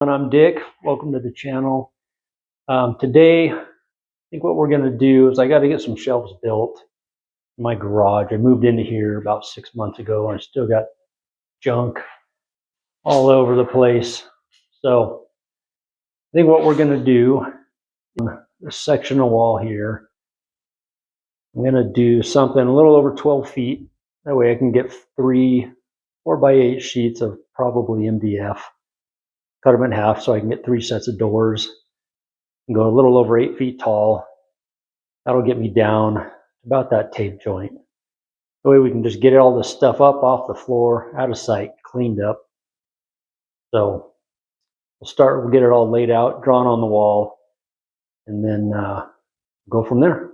And I'm Dick. Welcome to the channel. Today, I think what we're going to do is I got to get some shelves built in my garage. I moved into here about 6 months ago and I still got junk all over the place. So I think what we're going to do, this section of wall here, I'm going to do something a little over 12 feet. That way I can get 3 4x8 sheets of probably MDF, cut them in half so I can get 3 sets of doors and go a little over 8 feet tall. That'll get me down about that tape joint. That way we can just get all this stuff up off the floor, out of sight, cleaned up. So we'll get it all laid out, drawn on the wall, and then go from there.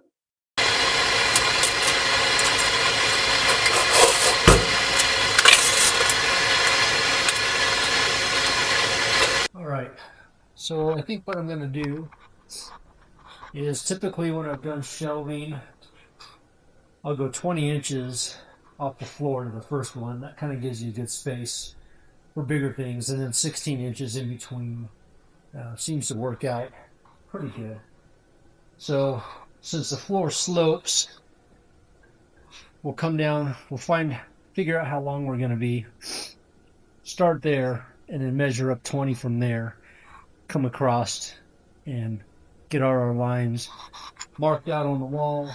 All right, so I think what I'm going to do is typically when I've done shelving, I'll go 20 inches off the floor to the first one. That kind of gives you good space for bigger things, and then 16 inches in between seems to work out pretty good. So since the floor slopes, we'll come down, figure out how long we're going to be, start there, and then measure up 20 from there, come across and get all our lines marked out on the wall,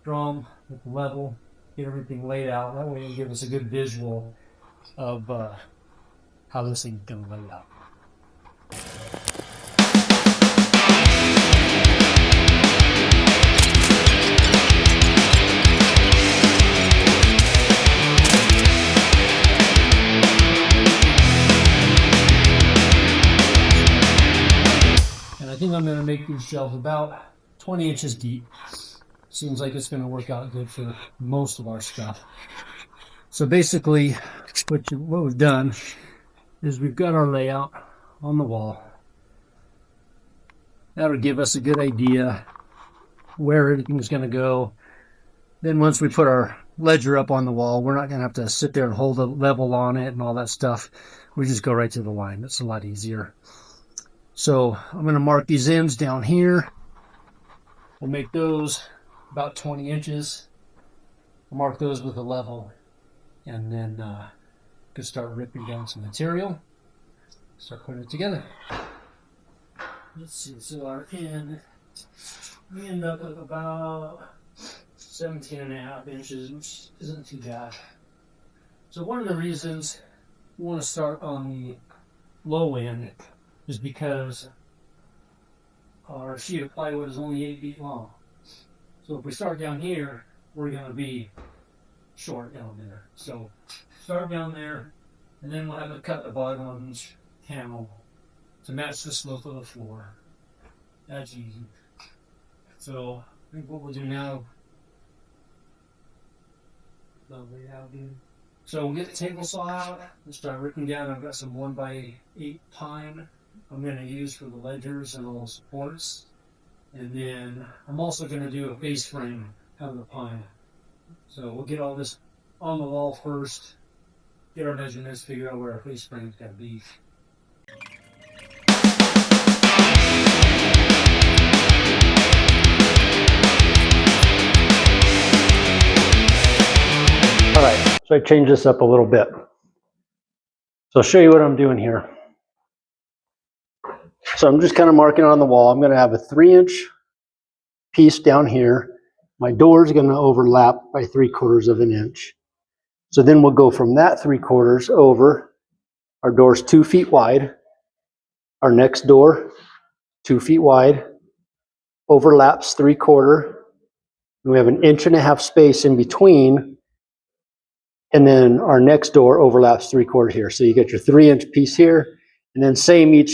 draw them with the level, get everything laid out. That way it'll give us a good visual of how this thing's going to lay out. And I think I'm going to make these shelves about 20 inches deep. Seems like it's going to work out good for most of our stuff. So basically, what we've done is we've got our layout on the wall. That'll give us a good idea where everything's going to go. Then once we put our ledger up on the wall, we're not going to have to sit there and hold a level on it and all that stuff. We just go right to the line. That's a lot easier. So I'm going to mark these ends down here. We'll make those about 20 inches. I'll mark those with a level, and then could start ripping down some material, start putting it together. Let's see, so our end, we end up with about 17.5 inches, which isn't too bad. So one of the reasons we want to start on the low end is because our sheet of plywood is only 8 feet long. So if we start down here, we're going to be short down there. So start down there, and then we'll have to cut the bottom on each panel to match the slope of the floor. That's easy. So I think what we'll do now, so we'll get the table saw out and start ripping down. I've got some 1x8 pine I'm going to use for the ledgers and all the supports. And then I'm also going to do a face frame out of the pine. So we'll get all this on the wall first, get our measurements, figure out where our face frame's got to be. All right, so I changed this up a little bit. So I'll show you what I'm doing here. So I'm just kind of marking on the wall. I'm going to have a 3-inch piece down here. My door is going to overlap by 3/4 of an inch. So then we'll go from that 3/4 over. Our door's 2 feet wide. Our next door, 2 feet wide, overlaps 3/4. We have 1.5 inch space in between. And then our next door overlaps 3/4 here. So you get your 3-inch piece here, and then same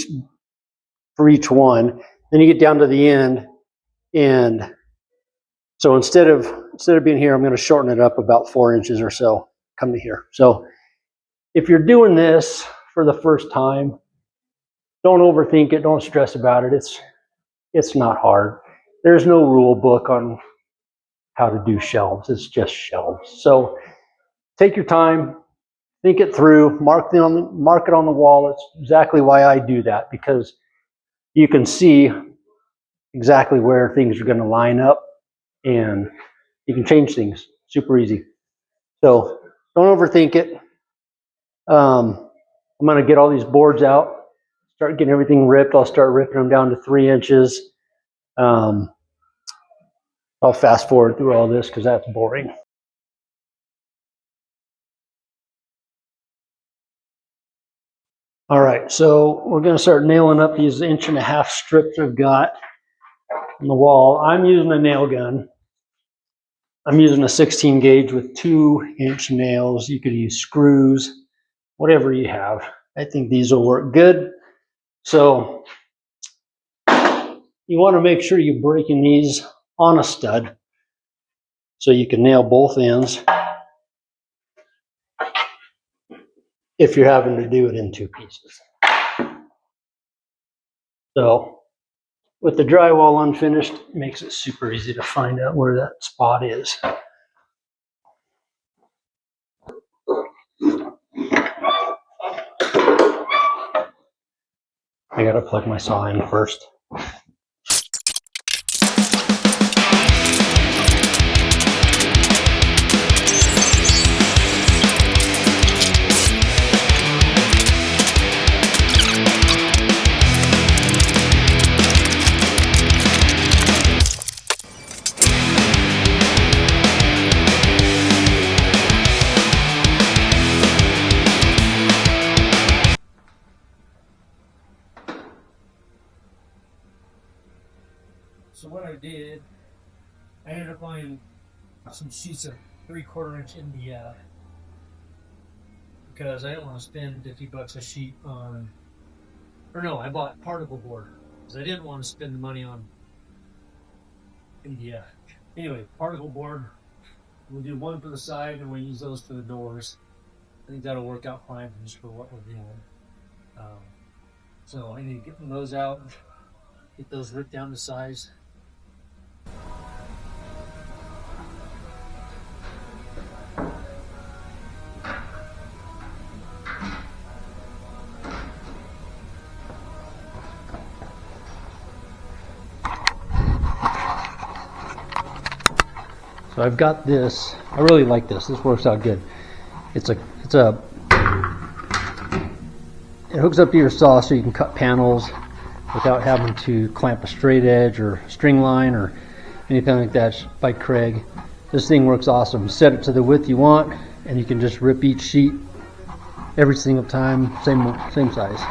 for each one. Then you get down to the end, and so instead of being here, I'm going to shorten it up about 4 inches or so, come to here. So if you're doing this for the first time, don't overthink it, don't stress about it. It's not hard. There's no rule book on how to do shelves. It's just shelves. So take your time, think it through, mark it on the wall. It's exactly why I do that, because you can see exactly where things are going to line up, and you can change things super easy. So don't overthink it. I'm going to get all these boards out, start getting everything ripped. I'll start ripping them down to 3 inches. I'll fast forward through all this because that's boring. All right, so we're going to start nailing up these 1.5-inch strips I've got on the wall. I'm using a nail gun. I'm using a 16 gauge with 2-inch nails. You could use screws, whatever you have. I think these will work good. So you want to make sure you're breaking these on a stud so you can nail both ends if you're having to do it in 2 pieces. So with the drywall unfinished, it makes it super easy to find out where that spot is. I gotta plug my saw in first. So what I did, I ended up buying some sheets of 3/4-inch MDF because I didn't want to spend $50 a sheet on, or no, I bought particle board because I didn't want to spend the money on MDF. Anyway, particle board, we'll do one for the side and we'll use those for the doors. I think that'll work out fine just for what we're doing. So I need to get those out, get those ripped down to size. So I've got this. I really like this. This works out good. It hooks up to your saw so you can cut panels without having to clamp a straight edge or string line or anything like that by Craig. This thing works awesome. You set it to the width you want, and you can just rip each sheet every single time, same size.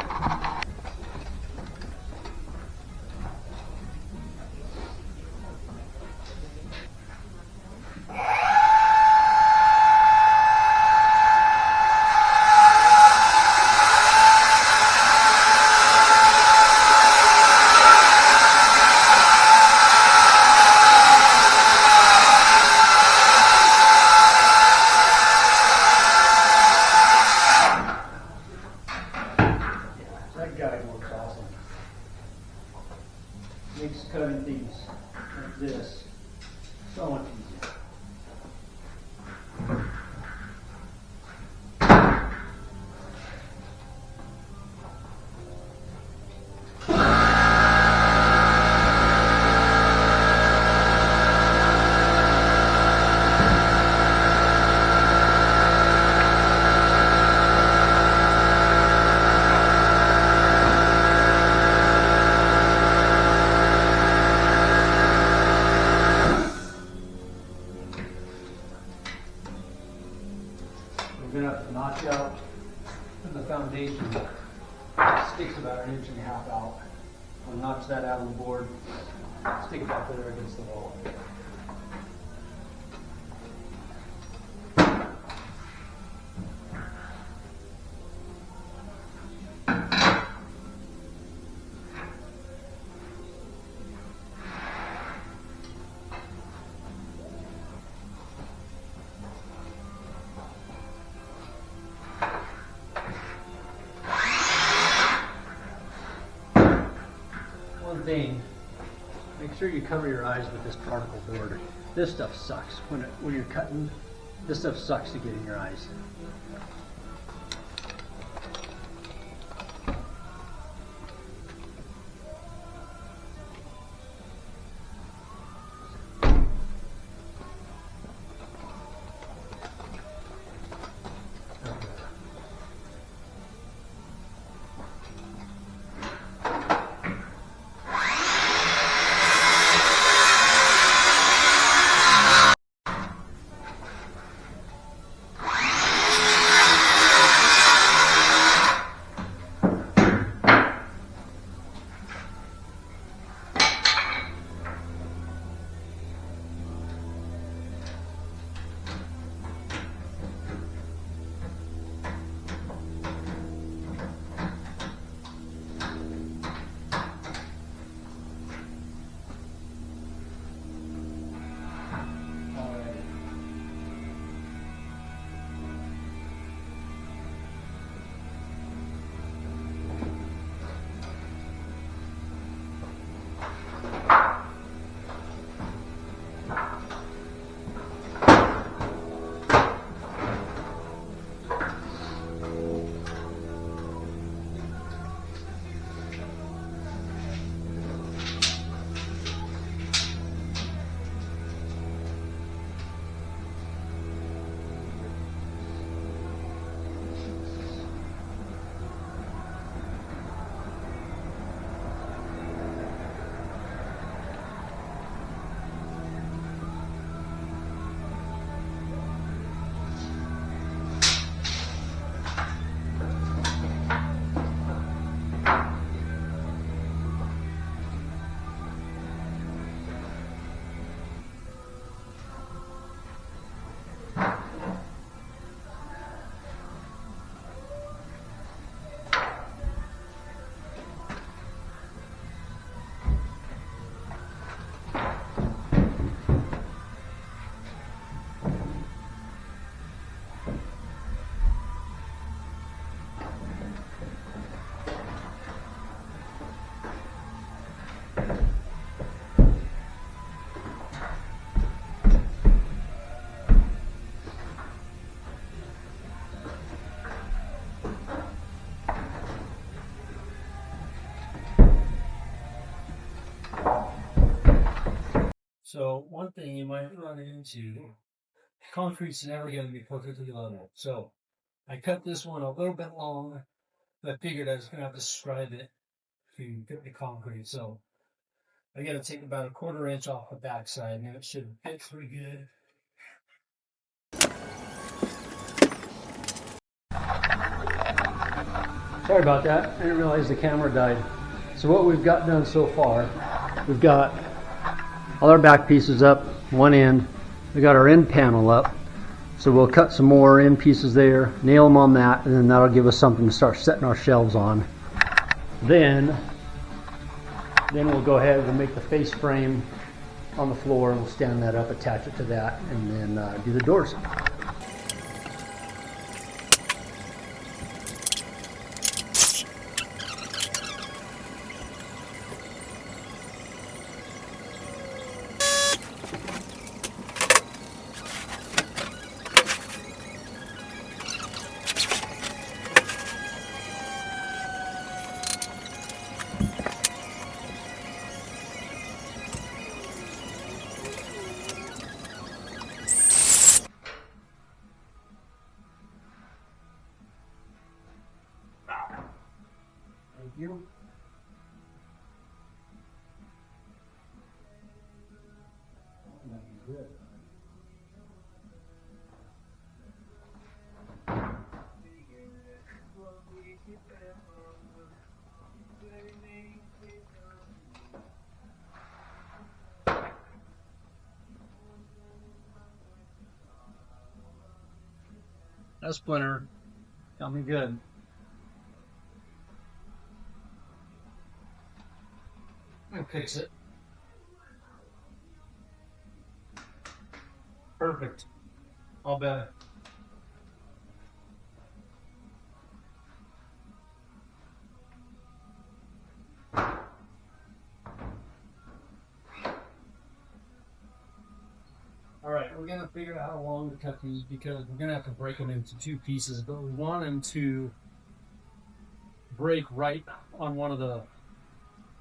That guy works awesome. Makes cutting things like this so much easier. We're going to have to notch out the foundation. It sticks about 1.5 inches out. We'll notch that out of the board, stick it back there against the wall. Thing, make sure you cover your eyes with this particle board. This stuff sucks when you're cutting. This stuff sucks to get in your eyes. So one thing you might run into, concrete's never going to be perfectly level. So I cut this one a little bit long. I figured I was going to have to scribe it to fit the concrete. So I got to take about a 1/4 inch off the backside, and it should fit pretty good. Sorry about that. I didn't realize the camera died. So what we've got done so far, we've got all our back pieces up, one end. We got our end panel up. So we'll cut some more end pieces there, nail them on that, and then that'll give us something to start setting our shelves on. Then we'll go ahead and make the face frame on the floor, and we'll stand that up, attach it to that, and then do the doors. Thank you. Good. That splinter got me good. I'm gonna fix it. Perfect. I'll bet. All right, we're gonna figure out how long to cut these because we're gonna have to break them into 2 pieces, but we want them to break right on one of the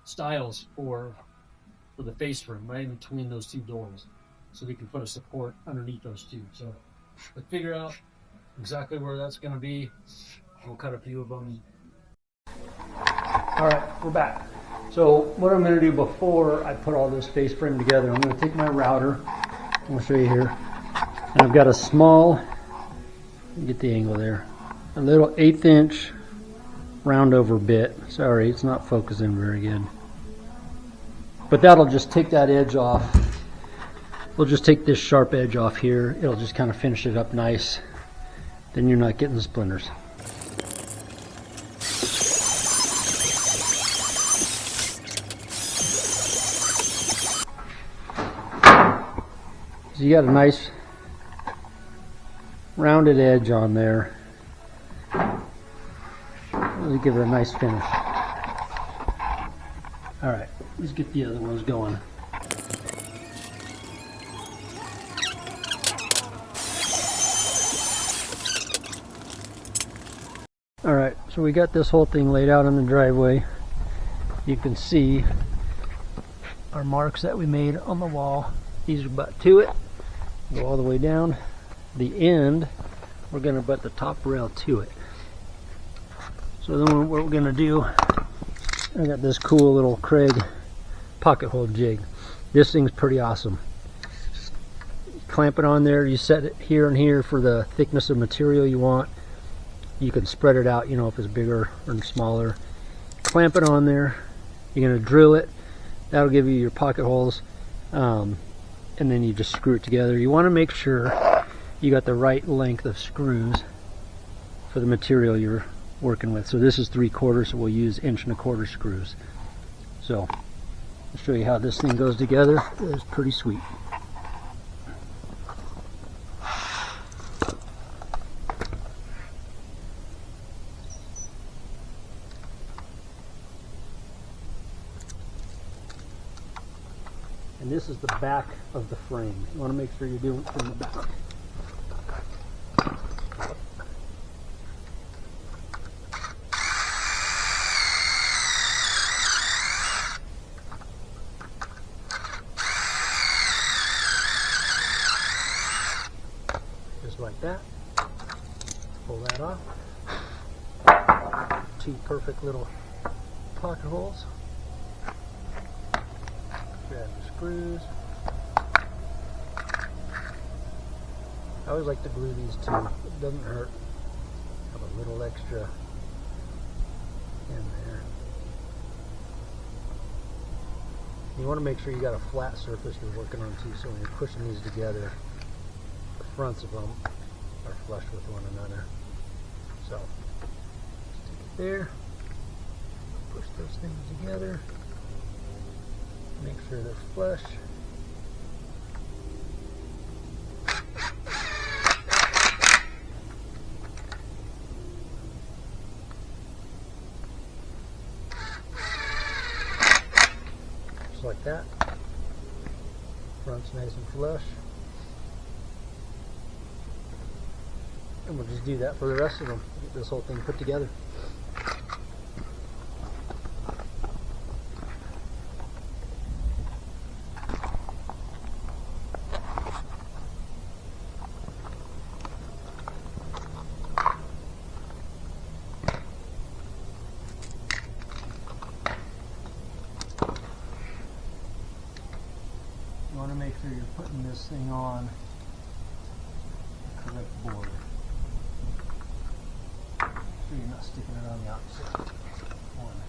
stiles for the face frame, right in between those 2 doors, so we can put a support underneath those 2. So let's figure out exactly where that's gonna be. We'll cut a few of them. All right, we're back. So what I'm gonna do before I put all this face frame together, I'm gonna take my router. I'll show you here. And I've got a small, get the angle there, a little 1/8 inch round over bit. Sorry, it's not focusing very good. But that'll just take that edge off. We'll just take this sharp edge off here. It'll just kind of finish it up nice. Then you're not getting the splinters. So you got a nice rounded edge on there. Really give it a nice finish. All right, let's get the other ones going. All right, so we got this whole thing laid out on the driveway. You can see our marks that we made on the wall. These are butt to it. Go all the way down. The end, we're going to butt the top rail to it. So then what we're going to do, I got this cool little Craig pocket hole jig. This thing's pretty awesome. Clamp it on there, you set it here and here for the thickness of material you want. You can spread it out, you know, if it's bigger or smaller. Clamp it on there. You're going to drill it. That'll give you your pocket holes. And then you just screw it together. You want to make sure you got the right length of screws for the material you're working with. So this is 3/4, so we'll use 1 1/4 screws. So I'll show you how this thing goes together. It's pretty sweet. And this is the back of the frame. You want to make sure you're doing it from the back. little pocket holes. Grab the screws. I always like to glue these too. It doesn't hurt. Have a little extra in there. You want to make sure you got a flat surface you're working on too, so when you're pushing these together, the fronts of them are flush with one another. So, stick it there, push those things together, make sure they're flush. Just like that. Front's nice and flush. And we'll just do that for the rest of them. Get this whole thing put together. You want to make sure you're putting this thing on the correct board. So you're not sticking it on the opposite one.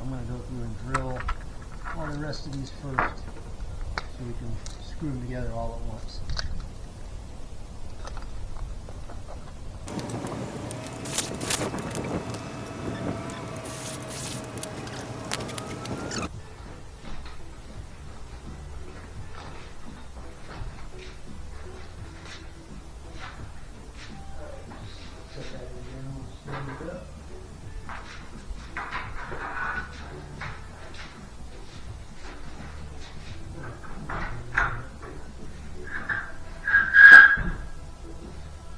I'm going to go through and drill all the rest of these first so we can screw them together all at once.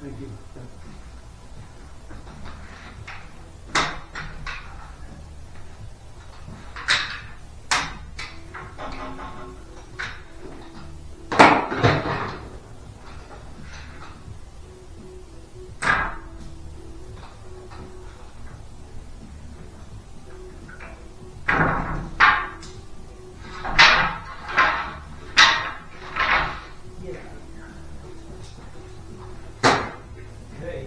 Thank you. Okay.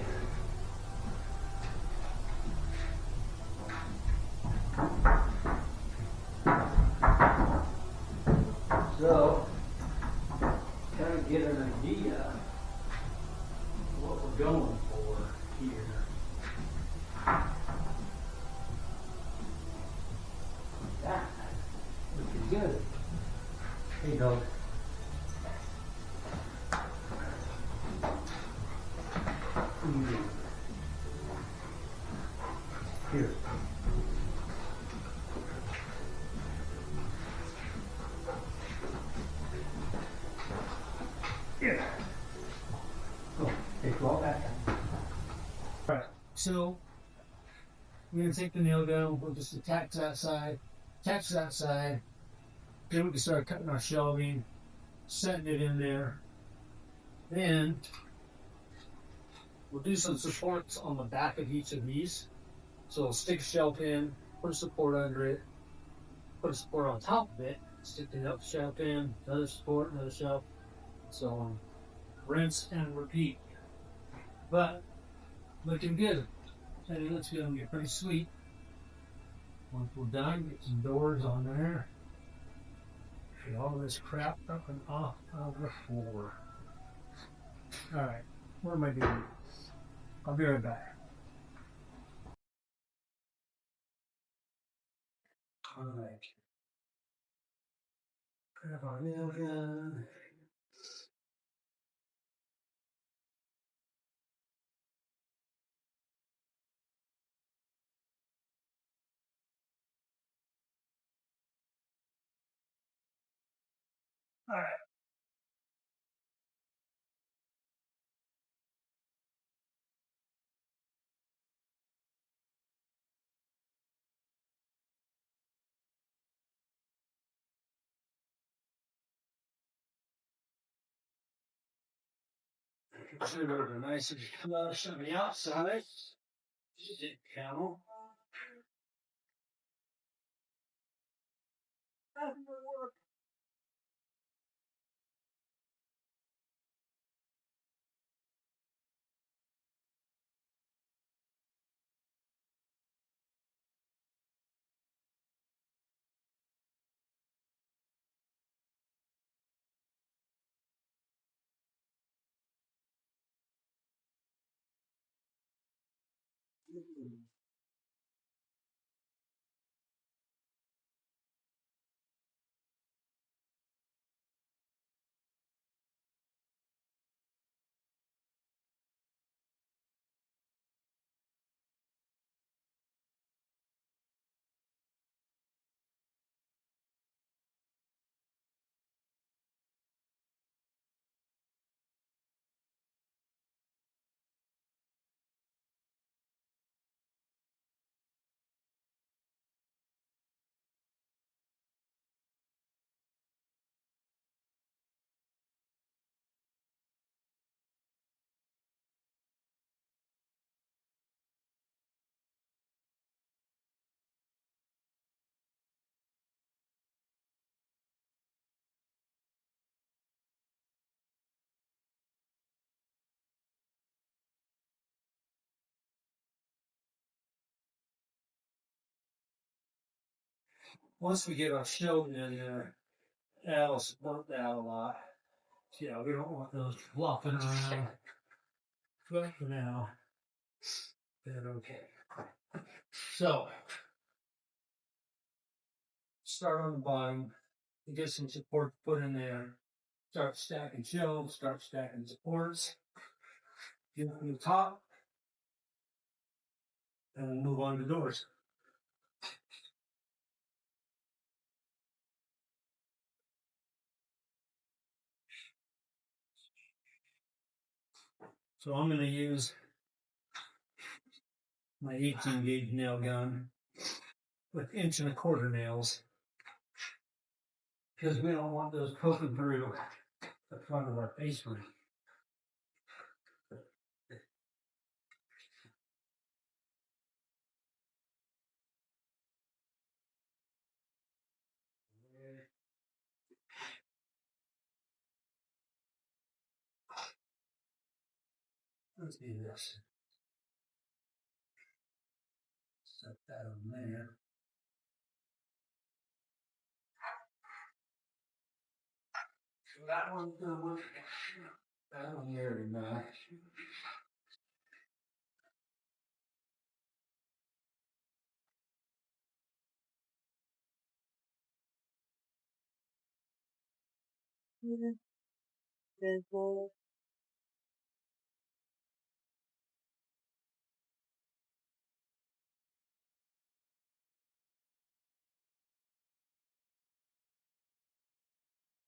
So, kind of get an idea of what we're going for here. That looking good. Hey, dog. Here. Here. Oh, okay, go back. Alright, so we're going to take the nail gun, we'll just attach that side, then we can start cutting our shelving, setting it in there. Then we'll do some supports on the back of each of these. So stick a shelf in, put a support under it, put a support on top of it, stick the shelf in, another support, another shelf, so on. Rinse and repeat. But looking good. Hey, looks good. Get pretty sweet. Once we're done, get some doors on there. Get all this crap up and off of the floor. Alright, what am I doing? I'll be right back. Alright. Grab our nail gun. Alright. Should have been nice and flush on the outside. Camel. Once we get our stove in there, that'll support that a lot. Yeah, we don't want those flopping around. But for now, they're okay. So, start on the bottom, get some support put in there, start stacking shelves, start stacking supports, get from the top, and we'll move on to doors. So I'm going to use my 18 gauge nail gun with 1.25 inch nails because we don't want those poking through the front of our basement. Let's do this. Set that on there. So that one's gonna work. That one here tonight.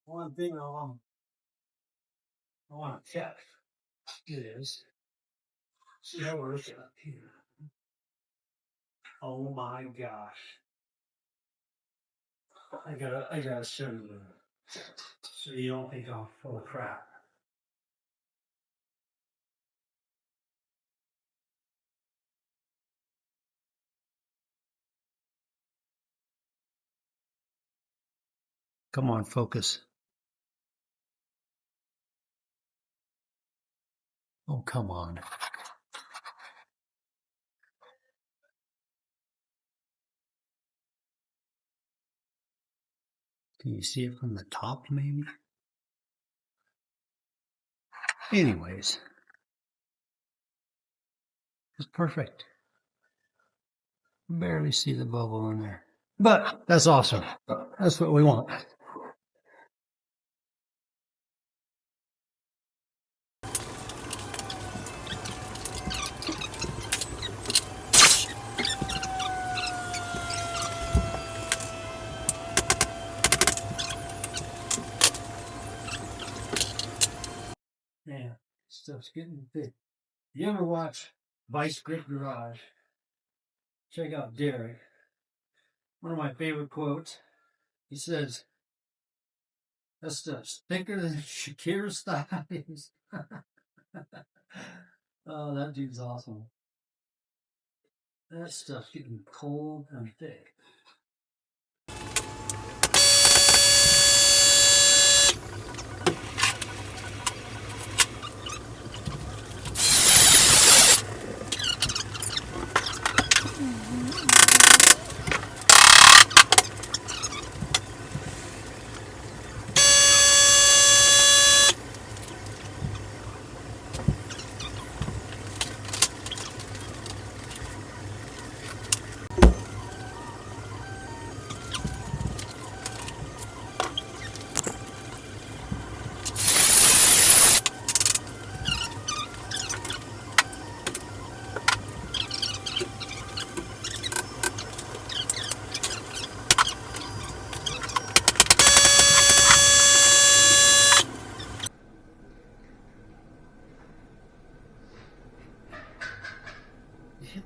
One thing I want to check is see how we're looking up here. Oh my gosh! I gotta show you so you don't think I'm full of crap. Come on, focus. Oh, come on. Can you see it from the top, maybe? Anyways, it's perfect. Barely see the bubble in there. But that's awesome. That's what we want. Yeah, stuff's getting thick. You ever watch Vice Grip Garage? Check out Derek. One of my favorite quotes. He says, that stuff's thicker than Shakira's thighs. Oh, that dude's awesome. That stuff's getting cold and thick.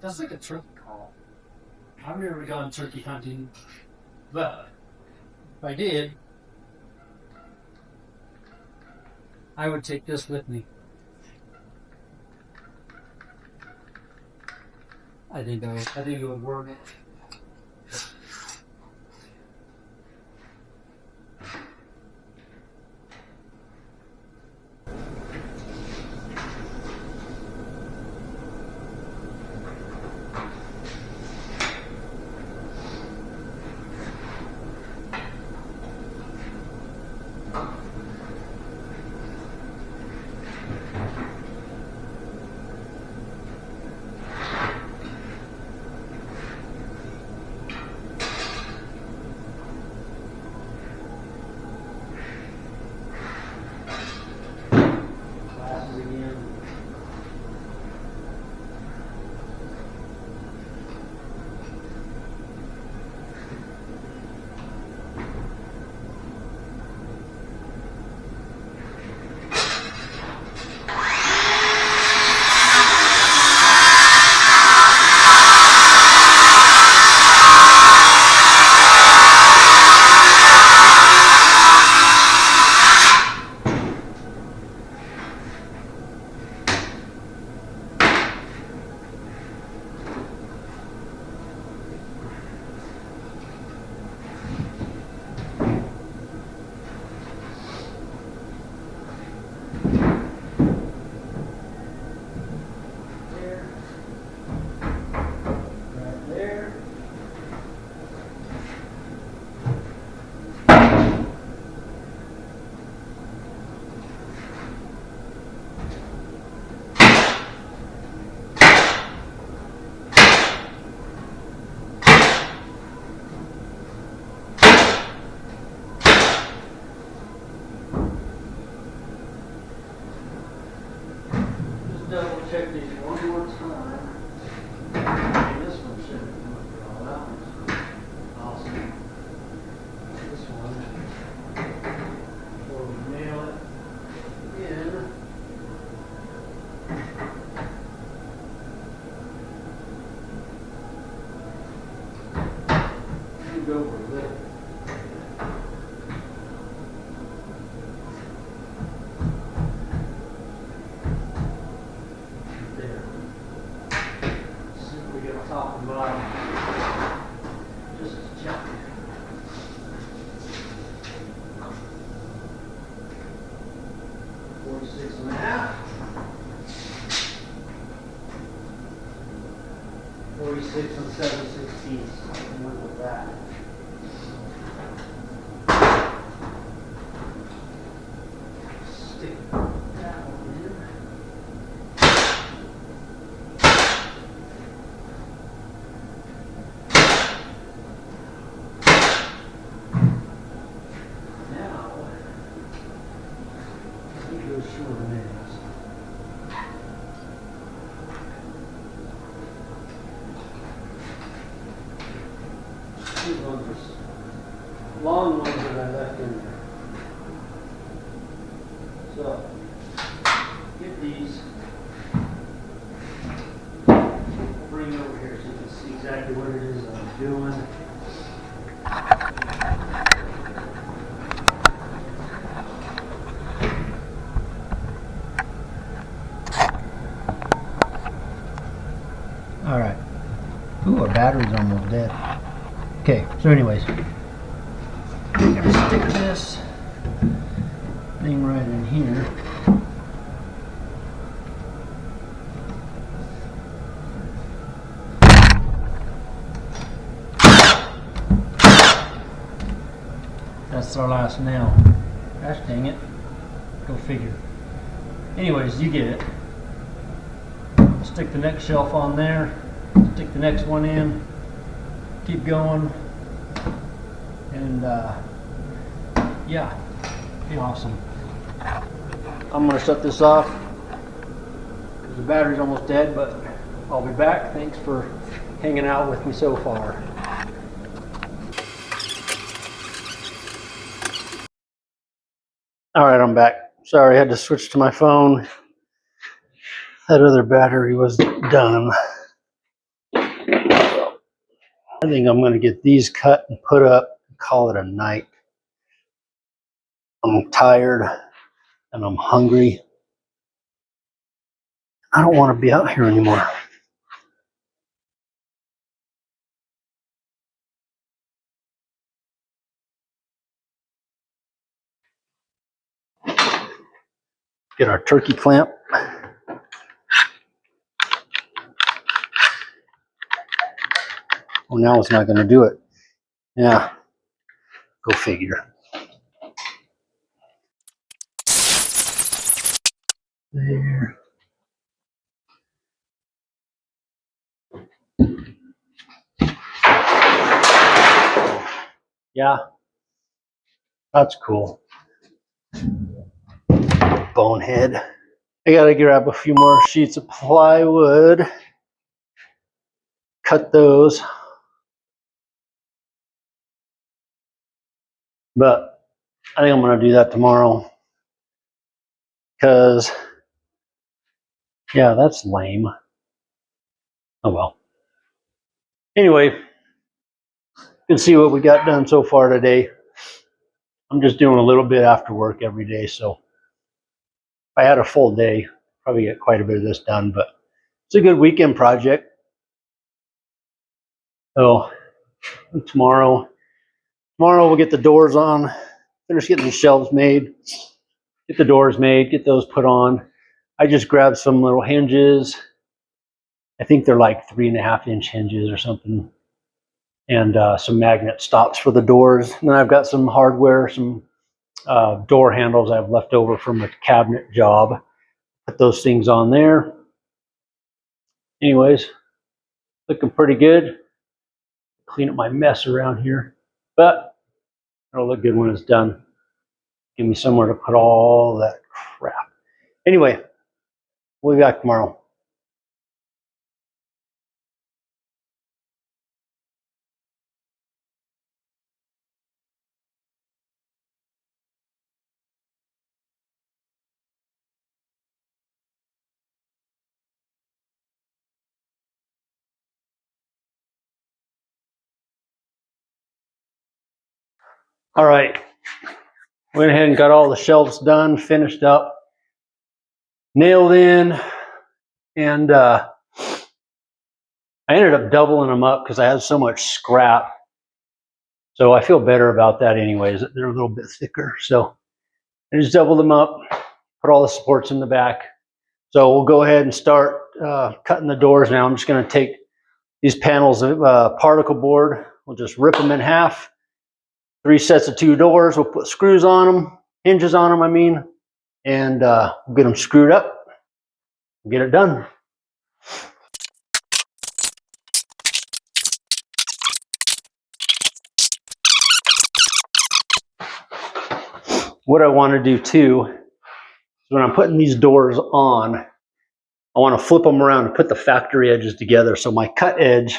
That's like a turkey call. I've never gone turkey hunting, but if I did, I would take this with me. I think it would work. Double check these one more time. And this one should come up here. All that one's awesome. This one, before we nail it in. You go over a little. Top and bottom, just to check. 46 and a half. 46 and 7/16. Something went with that. Stick that one in. Short nails. These ones are long ones that I left in there. So, get these, bring it over here so you can see exactly what it is I'm doing. Ooh, our battery's almost dead. Okay, so anyways, I'm gonna stick this thing right in here. That's our last nail. Gosh dang it. Go figure. Anyways, you get it. Stick the next shelf on there. Stick the next one in. Keep going. And yeah, be awesome. I'm going to shut this off because the battery's almost dead, but I'll be back. Thanks for hanging out with me so far. All right, I'm back. Sorry, I had to switch to my phone. That other battery was done. I think I'm going to get these cut and put up and call it a night. I'm tired and I'm hungry. I don't want to be out here anymore. Get our turkey clamp. Oh, now it's not going to do it. Yeah, go figure. There. Yeah, that's cool. Bonehead. I gotta grab a few more sheets of plywood. Cut those. But I think I'm gonna do that tomorrow. Because, yeah, that's lame. Oh well. Anyway, you can see what we got done so far today. I'm just doing a little bit after work every day, so if I had a full day, probably get quite a bit of this done, but it's a good weekend project. So tomorrow we'll get the doors on, finish getting the shelves made, get the doors made, get those put on. I just grabbed some little hinges. I think they're like 3.5-inch hinges or something, and some magnet stops for the doors. And then I've got some hardware, some door handles I've left over from a cabinet job. Put those things on there. Anyways, looking pretty good. Clean up my mess around here, but it'll look good when it's done. Give me somewhere to put all that crap. Anyway, we'll be back tomorrow. All right, went ahead and got all the shelves done, finished up, nailed in, and I ended up doubling them up because I had so much scrap. So I feel better about that anyways. They're a little bit thicker. So I just doubled them up, put all the supports in the back. So we'll go ahead and start cutting the doors now. I'm just going to take these panels of particle board. We'll just rip them in half. 3 sets of 2 doors. We'll put screws on them, hinges on them, I mean, and we'll get them screwed up. We'll get it done. What I want to do too is when I'm putting these doors on, I want to flip them around and put the factory edges together so my cut edge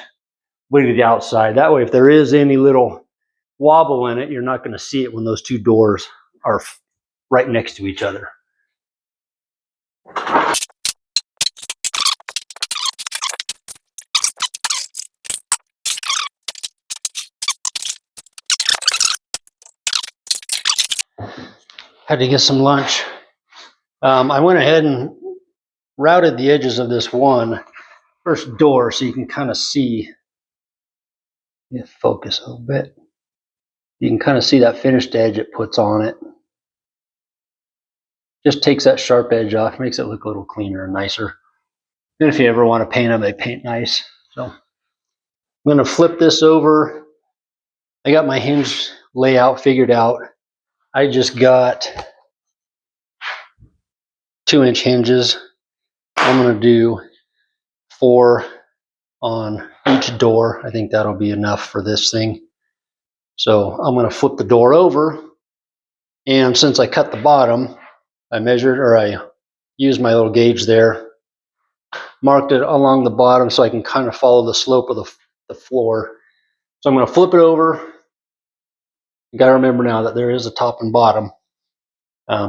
will be to the outside. That way, if there is any little wobble in it, you're not going to see it when those 2 doors are right next to each other. Had to get some lunch. I went ahead and routed the edges of this first door so you can kind of see Get focus a little bit. You can kind of see that finished edge it puts on it. Just takes that sharp edge off, makes it look a little cleaner and nicer. And if you ever want to paint them, they paint nice. So I'm going to flip this over. I got my hinge layout figured out. I just got 2-inch hinges. I'm going to do 4 on each door. I think that'll be enough for this thing. So I'm going to flip the door over. And since I cut the bottom, I measured, or I used my little gauge there, marked it along the bottom so I can kind of follow the slope of the floor. So I'm going to flip it over. You got to remember now that there is a top and bottom.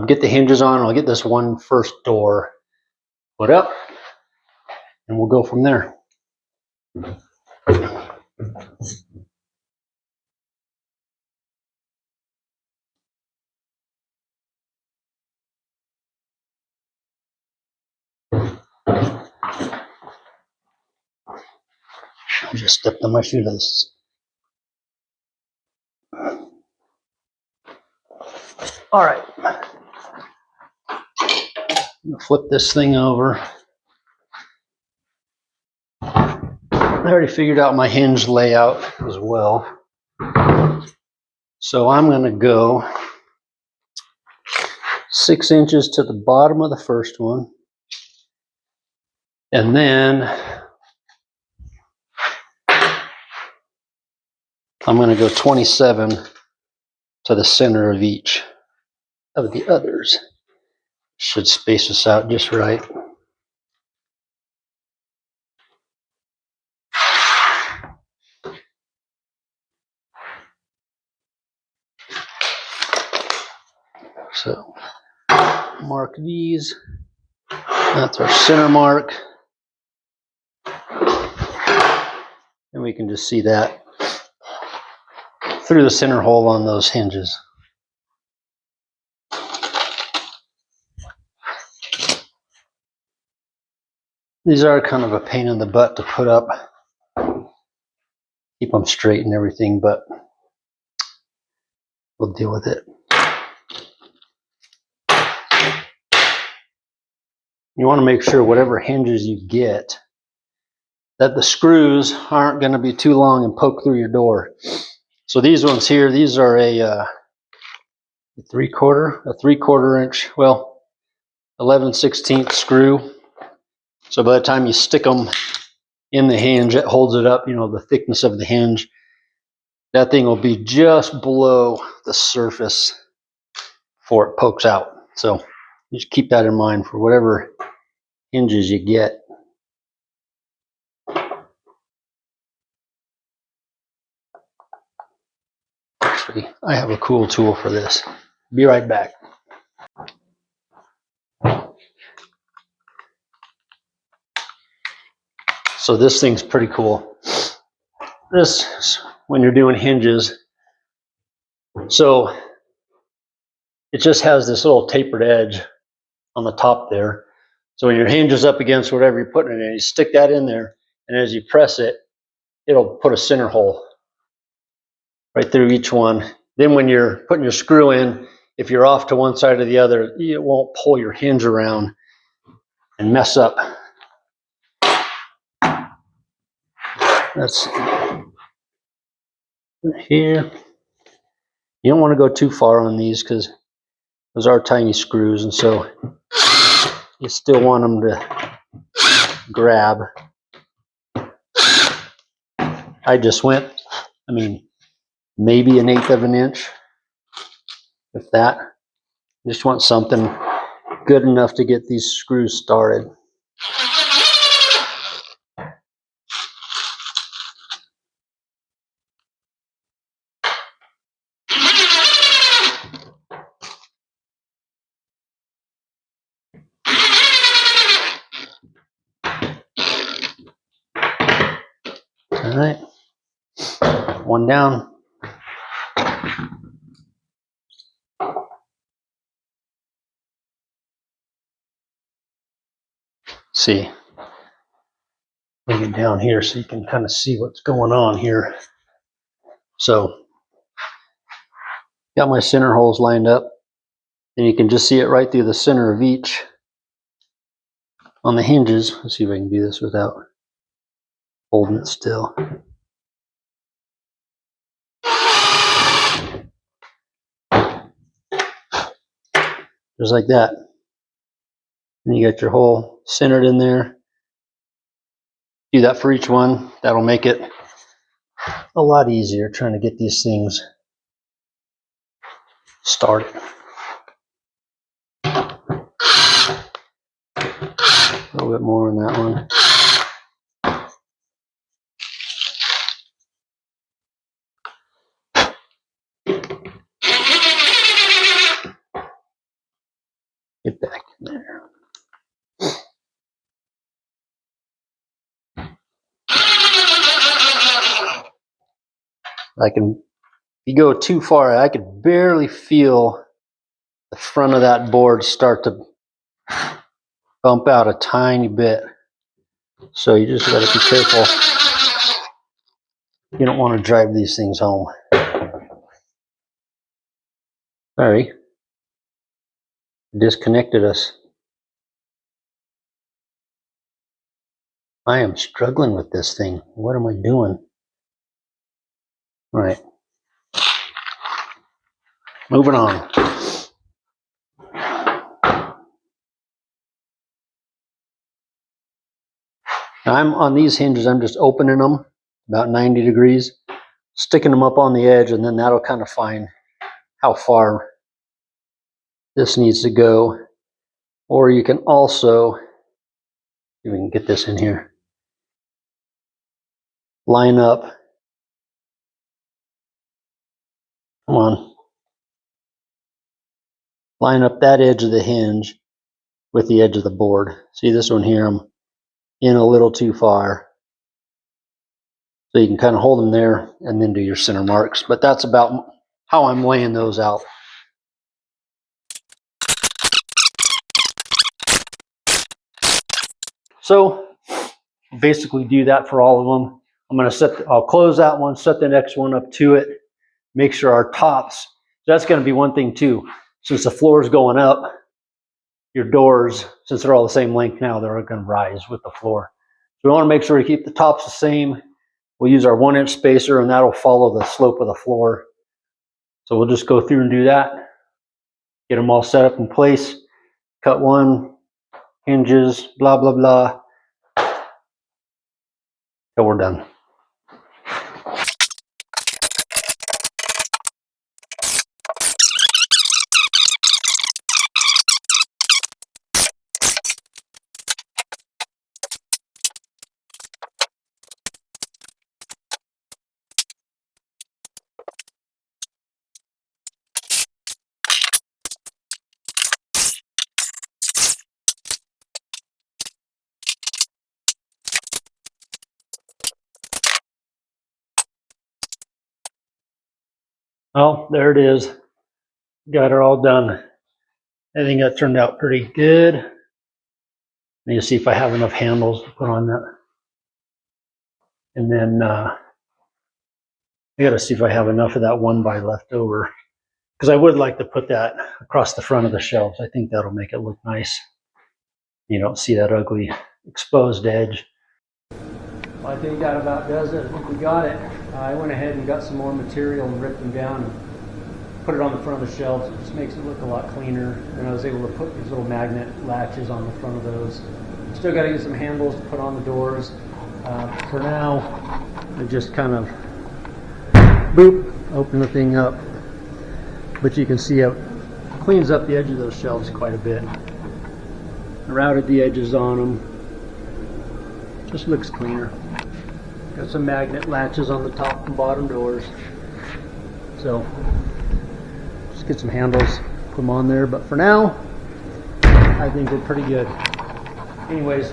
Get the hinges on. I'll get this one first door put up, and we'll go from there. I just stepped on my shoelaces. All right. I'm going to flip this thing over. I already figured out my hinge layout as well. So I'm going to go 6 inches to the bottom of the first one. And then I'm going to go 27 to the center of each of the others. Should space this out just right. So mark these. That's our center mark. And we can just see that through the center hole on those hinges. These are kind of a pain in the butt to put up. Keep them straight and everything, but we'll deal with it. You want to make sure whatever hinges you get, that the screws aren't going to be too long and poke through your door. So these ones here, these are a 3/4 inch, well, 11/16 screw. So by the time you stick them in the hinge, it holds it up, you know, the thickness of the hinge. That thing will be just below the surface before it pokes out. So just keep that in mind for whatever hinges you get. Actually, I have a cool tool for this. Be right back. So this thing's pretty cool. This, when you're doing hinges, so it just has this little tapered edge on the top there. So when your hinge is up against whatever you're putting it in, you stick that in there, and as you press it, it'll put a center hole right through each one. Then when you're putting your screw in, if you're off to one side or the other, it won't pull your hinge around and mess up. That's here. You don't want to go too far on these because those are tiny screws, and so you still want them to grab. I just went, maybe 1/8 of an inch, if that. Just want something good enough to get these screws started. All right, one down. See, bring it down here so you can kind of see what's going on here. So got my center holes lined up, and you can just see it right through the center of each on the hinges. Let's see if I can do this without holding it still. Just like that. And you got your hole centered in there. Do that for each one. That'll make it a lot easier trying to get these things started. A little bit more on that one. Get back in there. If you go too far, I could barely feel the front of that board start to bump out a tiny bit. So you just got to be careful. You don't want to drive these things home. Sorry. Disconnected us. I am struggling with this thing. What am I doing? All right. Moving on. Now I'm on these hinges, I'm just opening them about 90 degrees, sticking them up on the edge, and then that'll kind of find how far this needs to go. Or you can also, if we can get this in here, line up. Come on. Line up that edge of the hinge with the edge of the board. See this one here, I'm in a little too far. So you can kind of hold them there and then do your center marks. But that's about how I'm laying those out. So basically do that for all of them. I'll close that one, set the next one up to it, make sure our tops, that's going to be one thing too. Since the floor is going up, your doors, since they're all the same length now, they're going to rise with the floor. So we want to make sure we keep the tops the same. We'll use our 1-inch spacer, and that'll follow the slope of the floor. So we'll just go through and do that. Get them all set up in place. Cut one, hinges, blah, blah, blah. Till we're done. Well, there it is. Got it all done. I think that turned out pretty good. I need to see if I have enough handles to put on that. And then I got to see if I have enough of that 1x left over. Because I would like to put that across the front of the shelves. I think that'll make it look nice. You don't see that ugly exposed edge. Well, I think that about does it. I think we got it. I went ahead and got some more material and ripped them down and put it on the front of the shelves. It just makes it look a lot cleaner. And I was able to put these little magnet latches on the front of those. Still got to get some handles to put on the doors. For now, I just kind of boop, open the thing up. But you can see it cleans up the edge of those shelves quite a bit. I routed the edges on them. Just looks cleaner. Got some magnet latches on the top and bottom doors. So just get some handles, put them on there. But for now, I think we're pretty good. Anyways,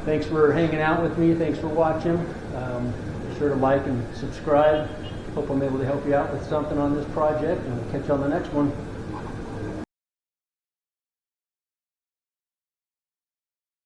thanks for hanging out with me. Thanks for watching. Be sure to like and subscribe. Hope I'm able to help you out with something on this project, and we'll catch you on the next one.